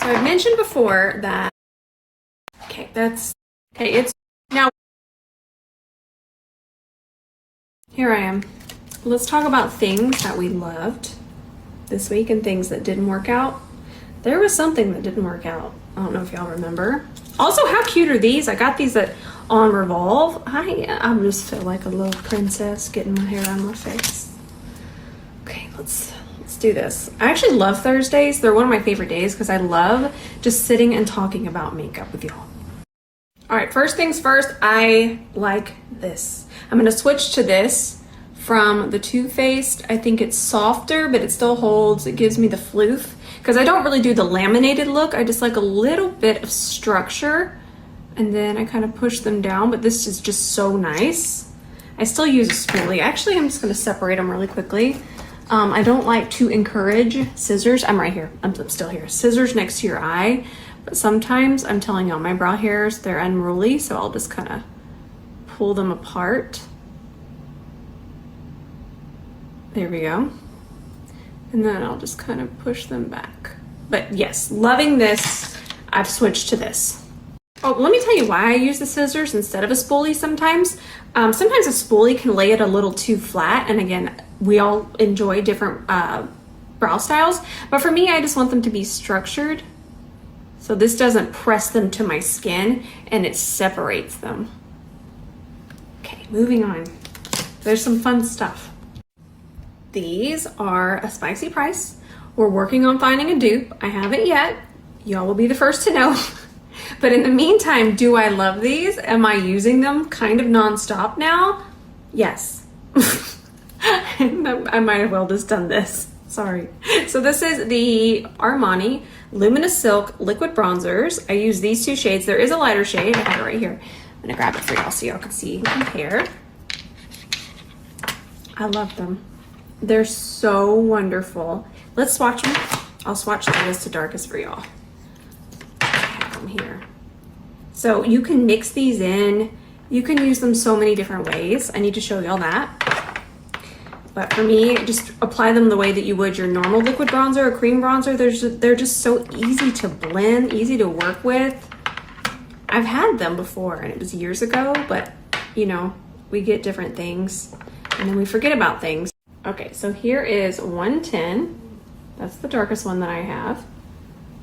I mentioned before that, it's now, here I am. Let's talk about things that we loved this week and things that didn't work out. There was something that didn't work out. I don't know if y'all remember. Also, how cute are these? I got these on Revolve. I just feel like a little princess getting my hair on my face. Okay, let's do this. I actually love Thursdays. They're one of my favorite days because I love just sitting and talking about makeup with y'all. All right, first things first, I like this. I'm gonna switch to this from the Too Faced. I think it's softer, but it still holds. It gives me the floof because I don't really do the laminated look. I just like a little bit of structure and then I kind of push them down, but this is just so nice. I still use a spoolie. Actually, I'm just gonna separate them really quickly. I don't like to encourage scissors. I'm right here, I'm still here. Scissors next to your eye, but sometimes I'm telling y'all my brow hairs, they're unruly, so I'll just kind of pull them apart. There we go. And then I'll just kind of push them back. But yes, loving this. I've switched to this. Oh, let me tell you why I use the scissors instead of a spoolie sometimes. Sometimes a spoolie can lay it a little too flat. And again, we all enjoy different brow styles. But for me, I just want them to be structured. So this doesn't press them to my skin and it separates them. Okay, moving on. There's some fun stuff. These are a spicy price. We're working on finding a dupe. I haven't yet. Y'all will be the first to know. But in the meantime, do I love these? Am I using them kind of nonstop now? Yes. I might have well just done this. Sorry. So this is the Armani Luminous Silk Liquid Bronzers. I use these two shades. There is a lighter shade. I have it right here. I'm gonna grab it for y'all so y'all can see and compare. I love them. They're so wonderful. Let's swatch them. I'll swatch lightest to darkest for y'all. I have them here. So you can mix these in. You can use them so many different ways. I need to show y'all that. But for me, just apply them the way that you would your normal liquid bronzer or cream bronzer. They're just so easy to blend, easy to work with. I've had them before and it was years ago, but you know, we get different things and then we forget about things. Okay, so here is 110. That's the darkest one that I have.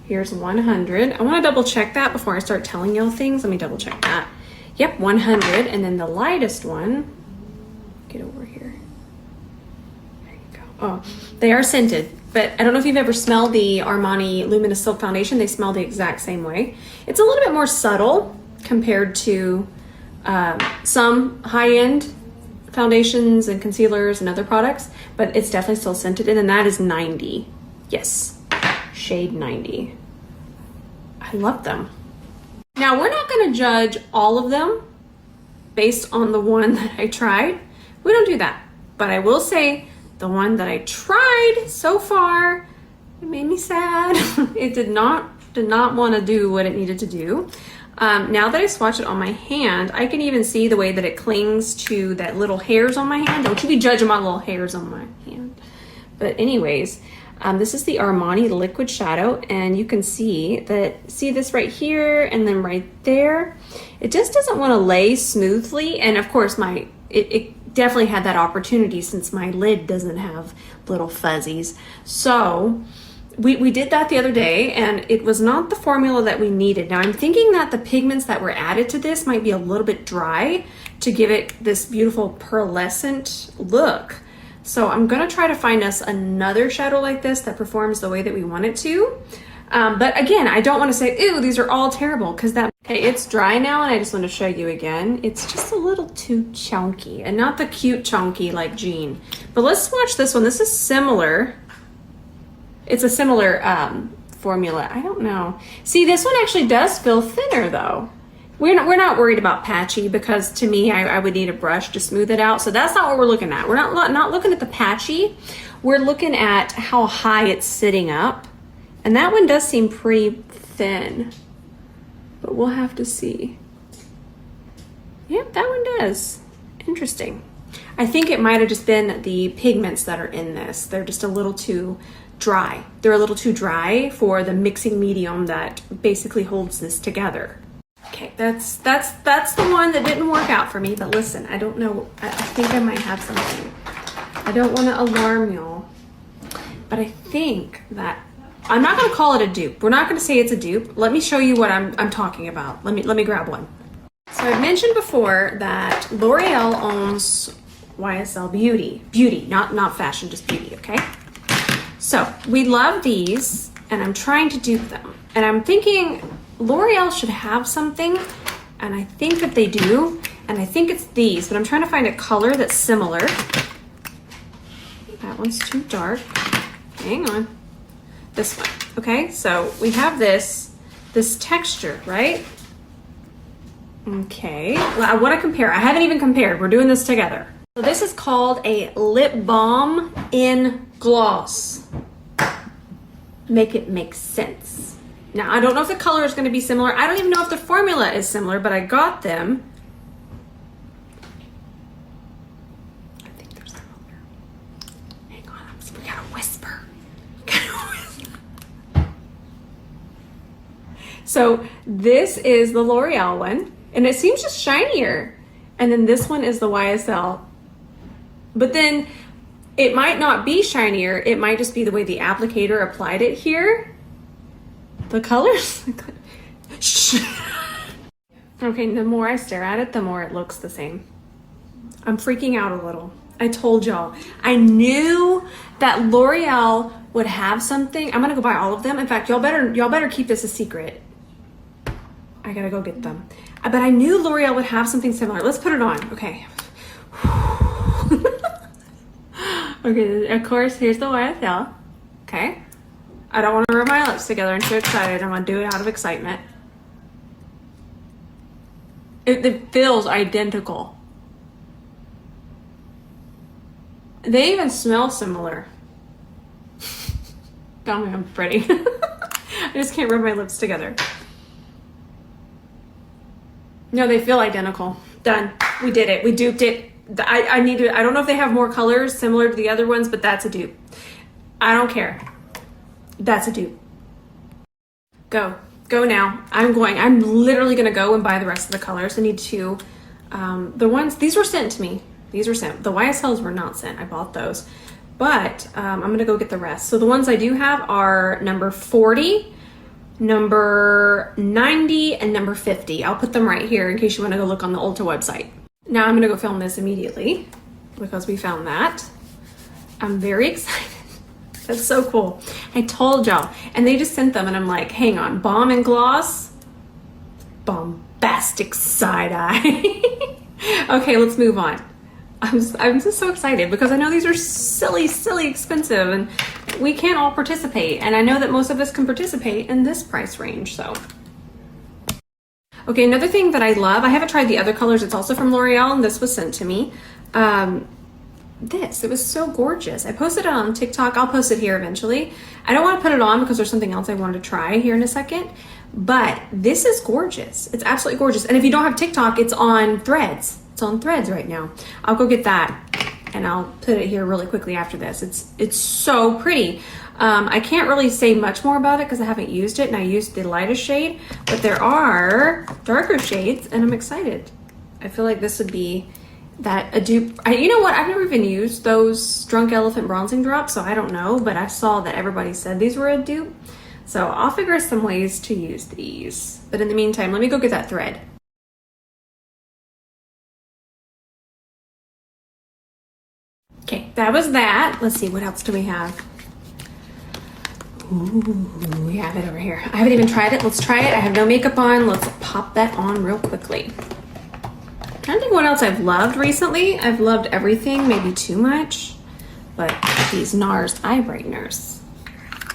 Here's 100. I want to double check that before I start telling y'all things. Let me double check that. Yep, 100. And then the lightest one, get over here. There you go. Oh, they are scented, but I don't know if you've ever smelled the Armani Luminous Silk Foundation. They smell the exact same way. It's a little bit more subtle compared to some high-end foundations and concealers and other products, but it's definitely still scented. And then that is 90. Yes, shade 90. I love them. Now we're not going to judge all of them based on the one that I tried. We don't do that, but I will say the one that I tried so far, it made me sad. It did not want to do what it needed to do. Now that I swatch it on my hand, I can even see the way that it clings to that little hairs on my hand. Don't you be judging my little hairs on my hand. But anyways, this is the Armani Liquid Shadow, and you can see this right here and then right there. It just doesn't want to lay smoothly, and of course it definitely had that opportunity since my lid doesn't have little fuzzies. So we did that the other day and it was not the formula that we needed. Now I'm thinking that the pigments that were added to this might be a little bit dry to give it this beautiful pearlescent look. So I'm gonna try to find us another shadow like this that performs the way that we want it to. But again, I don't want to say, ew, these are all terrible, because okay, it's dry now and I just want to show you again. It's just a little too chunky, and not the cute chunky like Jean. But let's swatch this one. This is similar. It's a similar formula. I don't know. See, this one actually does feel thinner though. We're not worried about patchy, because to me, I would need a brush to smooth it out. So that's not what we're looking at. We're not looking at the patchy. We're looking at how high it's sitting up. And that one does seem pretty thin, but we'll have to see. Yep, that one does. Interesting. I think it might have just been the pigments that are in this. They're just a little too dry. They're a little too dry for the mixing medium that basically holds this together. Okay, that's the one that didn't work out for me, but listen, I don't know, I think I might have something. I don't want to alarm y'all, but I think that, I'm not going to call it a dupe. We're not going to say it's a dupe. Let me show you what I'm talking about. Let me grab one. So I mentioned before that L'Oreal owns YSL Beauty, not fashion, just beauty, okay? So we love these, and I'm trying to dupe them. And I'm thinking L'Oreal should have something, and I think that they do, and I think it's these, but I'm trying to find a color that's similar. That one's too dark. Hang on. This one, okay? So we have this texture, right? Okay, well, I want to compare. I haven't even compared. We're doing this together. So this is called a lip balm in gloss. Make it make sense. Now, I don't know if the color is going to be similar. I don't even know if the formula is similar, but I got them. I think they're similar. Hang on, we gotta whisper. So this is the L'Oreal one, and it seems just shinier. And then this one is the YSL. But then it might not be shinier. It might just be the way the applicator applied it here. The colors. Okay, the more I stare at it, the more it looks the same. I'm freaking out a little. I told y'all. I knew that L'Oreal would have something. I'm gonna go buy all of them. In fact, y'all better keep this a secret. I gotta go get them. But I knew L'Oreal would have something similar. Let's put it on. Okay. Okay, of course, here's the YSL. Okay. I don't want to rub my lips together. I'm so excited. I'm going to do it out of excitement. It feels identical. They even smell similar. Tell me I'm pretty. I just can't rub my lips together. No, they feel identical. Done. We did it. We duped it. I don't know if they have more colors similar to the other ones, but that's a dupe. I don't care. That's a dupe. Go now. I'm literally gonna go and buy the rest of the colors. I need to, these were sent to me. These were sent. The YSLs were not sent. I bought those, but I'm gonna go get the rest. So the ones I do have are number 40, number 90, and number 50. I'll put them right here in case you wanna go look on the Ulta website. Now I'm gonna go film this immediately because we found that. I'm very excited. That's so cool. I told y'all. And they just sent them and I'm like, hang on, balm and gloss? Bombastic side eye. Okay, let's move on. I'm just so excited because I know these are silly expensive and we can't all participate. And I know that most of us can participate in this price range, so. Okay, another thing that I love, I haven't tried the other colors. It's also from L'Oreal and this was sent to me. It was so gorgeous. I posted it on TikTok. I'll post it here eventually. I don't want to put it on because there's something else I wanted to try here in a second, but this is gorgeous. It's absolutely gorgeous. And if you don't have TikTok, it's on Threads. It's on Threads right now. I'll go get that and I'll put it here really quickly after this. It's so pretty. I can't really say much more about it because I haven't used it and I used the lightest shade, but there are darker shades and I'm excited. I feel like this would be a dupe. You know what? I've never even used those Drunk Elephant bronzing drops, so I don't know, but I saw that everybody said these were a dupe. So I'll figure out some ways to use these. But in the meantime, let me go get that thread. Okay, that was that. Let's see, what else do we have? Ooh, we have it over here. I haven't even tried it. Let's try it. I have no makeup on. Let's pop that on real quickly. I don't think what else I've loved recently. I've loved everything, maybe too much, but these NARS eye brighteners.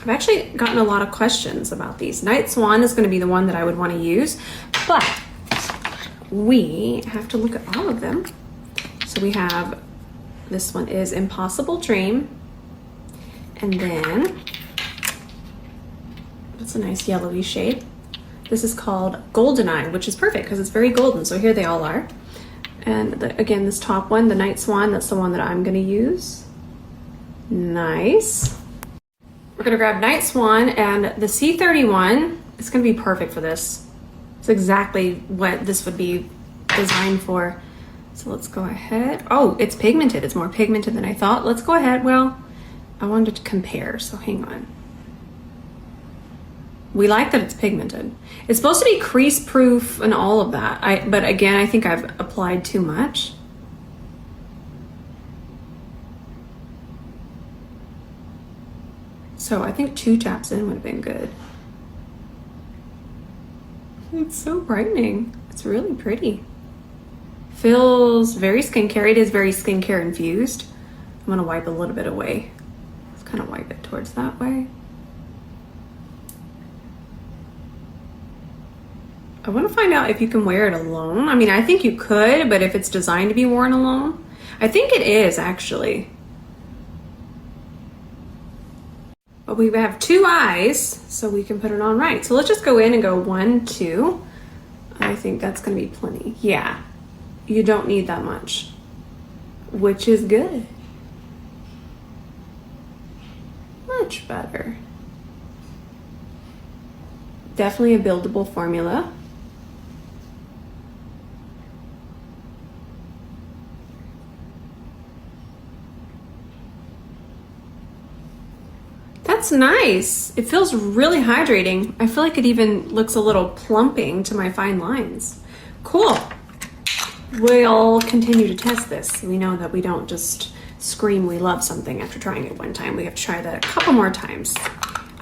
I've actually gotten a lot of questions about these. Night Swan is going to be the one that I would want to use, but we have to look at all of them. So we have, this one is Impossible Dream, and then that's a nice yellowy shade. This is called Goldeneye, which is perfect because it's very golden. So here they all are. And again, this top one, the Night Swan, that's the one that I'm gonna use. Nice. We're gonna grab Night Swan, and the C31 is gonna be perfect for this. It's exactly what this would be designed for. So let's go ahead. Oh, it's pigmented. It's more pigmented than I thought. Let's go ahead. Well, I wanted to compare, so hang on. We like that it's pigmented. It's supposed to be crease proof and all of that. But again, I think I've applied too much. So I think 2 taps in would have been good. It's so brightening. It's really pretty. Feels very skincare. It is very skincare infused. I'm gonna wipe a little bit away. Let's kind of wipe it towards that way. I want to find out if you can wear it alone. I mean, I think you could, but if it's designed to be worn alone, I think it is actually. But we have 2 eyes, so we can put it on right. So let's just go in and go 1, 2. I think that's going to be plenty. Yeah, you don't need that much, which is good. Much better. Definitely a buildable formula. That's nice. It feels really hydrating. I feel like it even looks a little plumping to my fine lines. Cool. We'll continue to test this. We know that we don't just scream we love something after trying it one time. We have to try that a couple more times.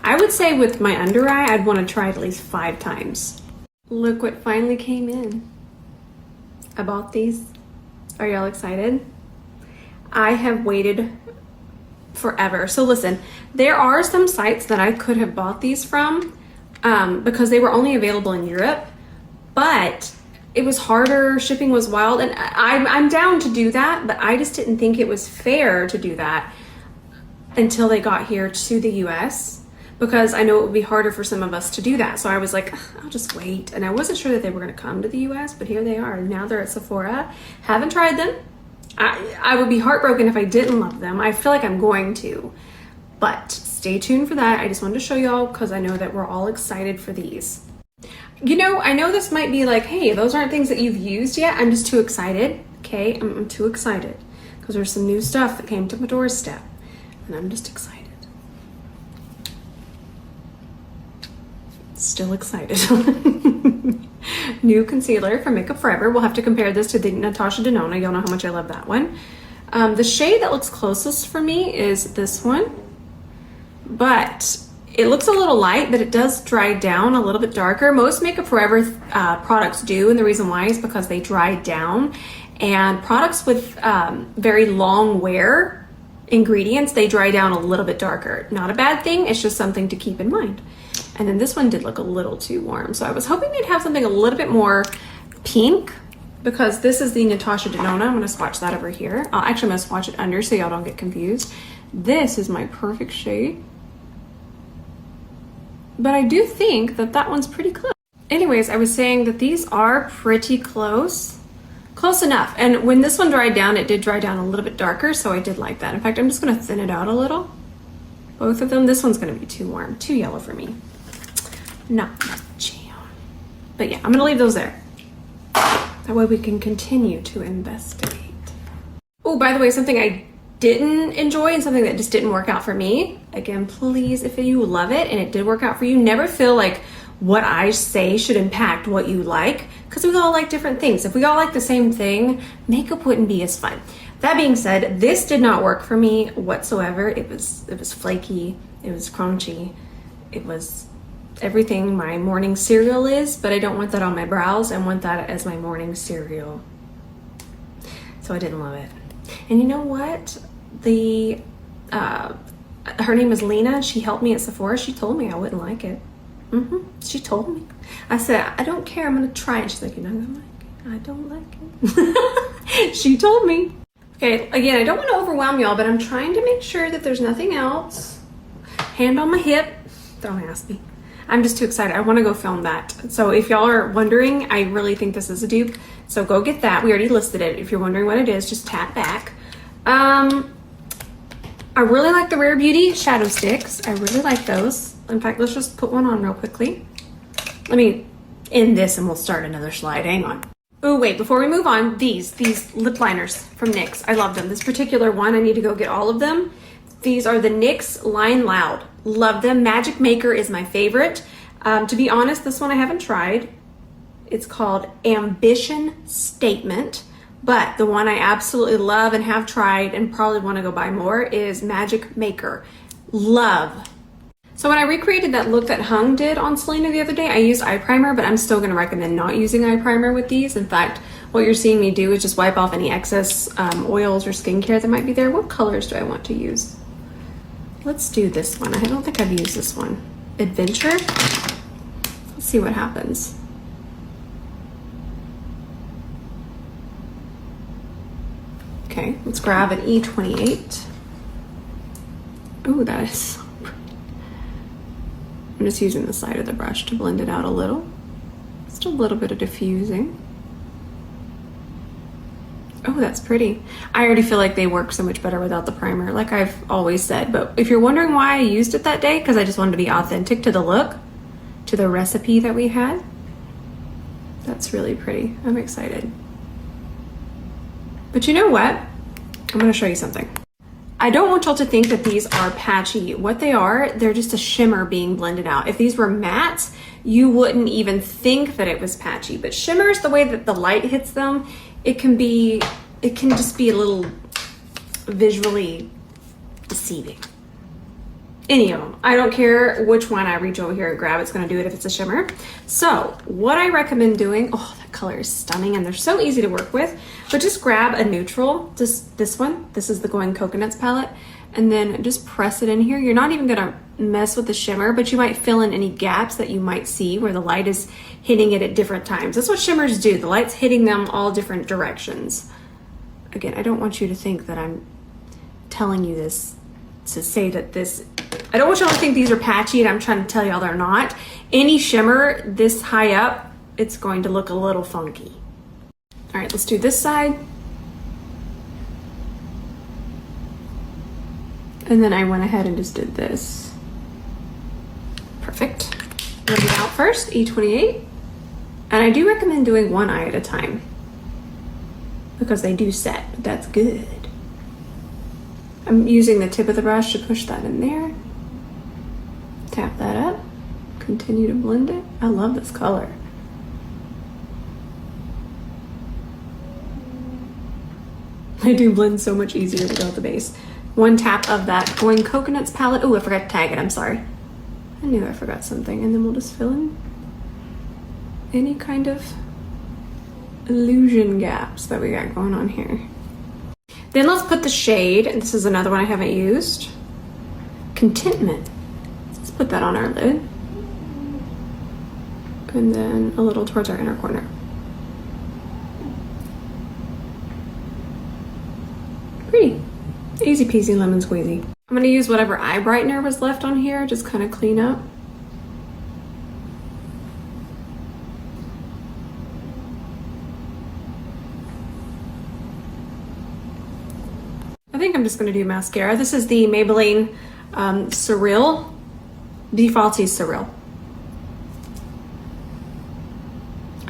I would say with my under eye, I'd want to try it at least 5 times. Look what finally came in. I bought these. Are y'all excited? I have waited forever. So listen, there are some sites that I could have bought these from because they were only available in Europe, but it was harder, shipping was wild, and I'm down to do that, but I just didn't think it was fair to do that until they got here to the US, because I know it would be harder for some of us to do that. So I was like, I'll just wait. And I wasn't sure that they were going to come to the US, but here they are. Now they're at Sephora. Haven't tried them. I would be heartbroken if I didn't love them. I feel like I'm going to, but stay tuned for that. I just wanted to show y'all because I know that we're all excited for these. You know, I know this might be like, hey, those aren't things that you've used yet. I'm just too excited. Okay, I'm too excited because there's some new stuff that came to my doorstep and I'm just excited. Still excited. New concealer from Makeup Forever. We'll have to compare this to the Natasha Denona. Y'all know how much I love that one. The shade that looks closest for me is this one, but it looks a little light, but it does dry down a little bit darker. Most Makeup Forever products do, and the reason why is because they dry down. And products with very long wear ingredients, they dry down a little bit darker. Not a bad thing, it's just something to keep in mind. And then this one did look a little too warm. So I was hoping they'd have something a little bit more pink, because this is the Natasha Denona. I'm gonna swatch that over here. Actually, I'm gonna swatch it under so y'all don't get confused. This is my perfect shade. But I do think that that one's pretty close. Anyways, I was saying that these are pretty close. Close enough. And when this one dried down, it did dry down a little bit darker, so I did like that. In fact, I'm just gonna thin it out a little. Both of them. This one's gonna be too warm, too yellow for me. Not my jam. But yeah, I'm gonna leave those there. That way we can continue to investigate. Oh, by the way, something I didn't enjoy and something that just didn't work out for me. Again, please, if you love it and it did work out for you, never feel like what I say should impact what you like, because we all like different things. If we all like the same thing, makeup wouldn't be as fun. That being said, this did not work for me whatsoever. It was flaky, it was crunchy, it was everything my morning cereal is, but I don't want that on my brows. I want that as my morning cereal. So I didn't love it. And you know what? Her name is Lena. She helped me at Sephora. She told me I wouldn't like it. She told me. I said, I don't care. I'm going to try it. She's like, you're not going to like it. I don't like it. She told me. Okay, again, I don't want to overwhelm y'all, but I'm trying to make sure that there's nothing else. Hand on my hip. Don't ask me. I'm just too excited. I want to go film that. So if y'all are wondering, I really think this is a dupe. So go get that. We already listed it. If you're wondering what it is, just tap back. I I really like the Rare Beauty Shadow Sticks. I really like those. In fact, let's just put one on real quickly. Let me end this and we'll start another slide. Hang on. Oh, wait, before we move on, these lip liners from NYX. I love them. This particular one, I need to go get all of them. These are the NYX Line Loud. Love them. Magic Maker is my favorite. To be honest, this one I haven't tried. It's called Ambition Statement. But the one I absolutely love and have tried and probably want to go buy more is Magic Maker. Love. So when I recreated that look that Hung did on Selena the other day, I used eye primer, but I'm still going to recommend not using eye primer with these. In fact, what you're seeing me do is just wipe off any excess oils or skincare that might be there. What colors do I want to use? Let's do this one. I don't think I've used this one. Adventure. Let's see what happens. Okay, let's grab an E28. Oh, that is... I'm just using the side of the brush to blend it out a little. Just a little bit of diffusing. Oh, that's pretty. I already feel like they work so much better without the primer, like I've always said. But if you're wondering why I used it that day, because I just wanted to be authentic to the look, to the recipe that we had. That's really pretty. I'm excited. But you know what? I'm gonna show you something. I don't want y'all to think that these are patchy. What they are, they're just a shimmer being blended out. If these were mattes, you wouldn't even think that it was patchy. But shimmers, the way that the light hits them, it can just be a little visually deceiving. Any of them. I don't care which one I reach over here and grab, it's gonna do it if it's a shimmer. So what I recommend doing, oh, that color is stunning and they're so easy to work with, but just grab a neutral, just this one. This is the Going Coconuts palette, and then just press it in here. You're not even gonna mess with the shimmer, but you might fill in any gaps that you might see where the light is hitting it at different times. That's what shimmers do. The light's hitting them all different directions. Again, I don't want you to think that I'm telling you this to say that this, I don't want y'all to think these are patchy and I'm trying to tell y'all they're not. Any shimmer this high up, it's going to look a little funky. All right, let's do this side. And then I went ahead and just did this. Perfect. Blend it out first, E28. And I do recommend doing one eye at a time because they do set, but that's good. I'm using the tip of the brush to push that in there. Tap that up, continue to blend it. I love this color. I do blend so much easier without the base. One tap of that Going Coconuts palette. Oh, I forgot to tag it, I'm sorry. I knew I forgot something. And then we'll just fill in any kind of illusion gaps that we got going on here. Then let's put the shade, and this is another one I haven't used. Contentment. Let's put that on our lid. And then a little towards our inner corner. Pretty. Easy peasy lemon squeezy. I'm gonna use whatever eye brightener was left on here, just kind of clean up. I think I'm just gonna do mascara. This is the Maybelline Surreal, Defaulty Surreal.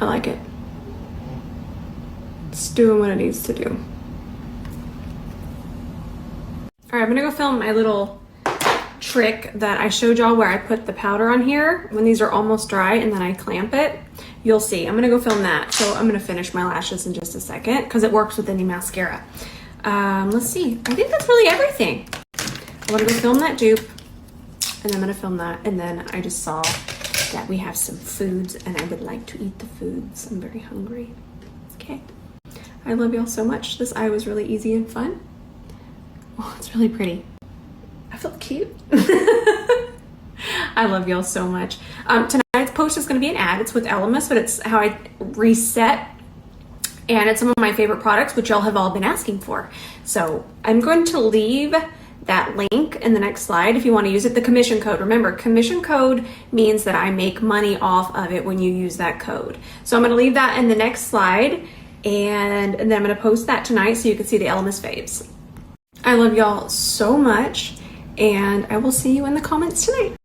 I like it. It's doing what it needs to do. All right, I'm gonna go film my little trick that I showed y'all where I put the powder on here when these are almost dry and then I clamp it. You'll see, I'm gonna go film that. So I'm gonna finish my lashes in just a second because it works with any mascara. Let's see, I think that's really everything. I'm gonna go film that dupe and I'm gonna film that. And then I just saw that we have some foods and I would like to eat the foods. I'm very hungry. Okay, I love y'all so much. This eye was really easy and fun. Oh, it's really pretty. I feel cute. I love y'all so much. Tonight's post is gonna be an ad. It's with Elemis, but it's how I reset. And it's some of my favorite products, which y'all have all been asking for. So I'm going to leave that link in the next slide if you want to use it. The commission code. Remember, commission code means that I make money off of it when you use that code. So I'm going to leave that in the next slide. And then I'm going to post that tonight so you can see the Elemis faves. I love y'all so much, and I will see you in the comments tonight.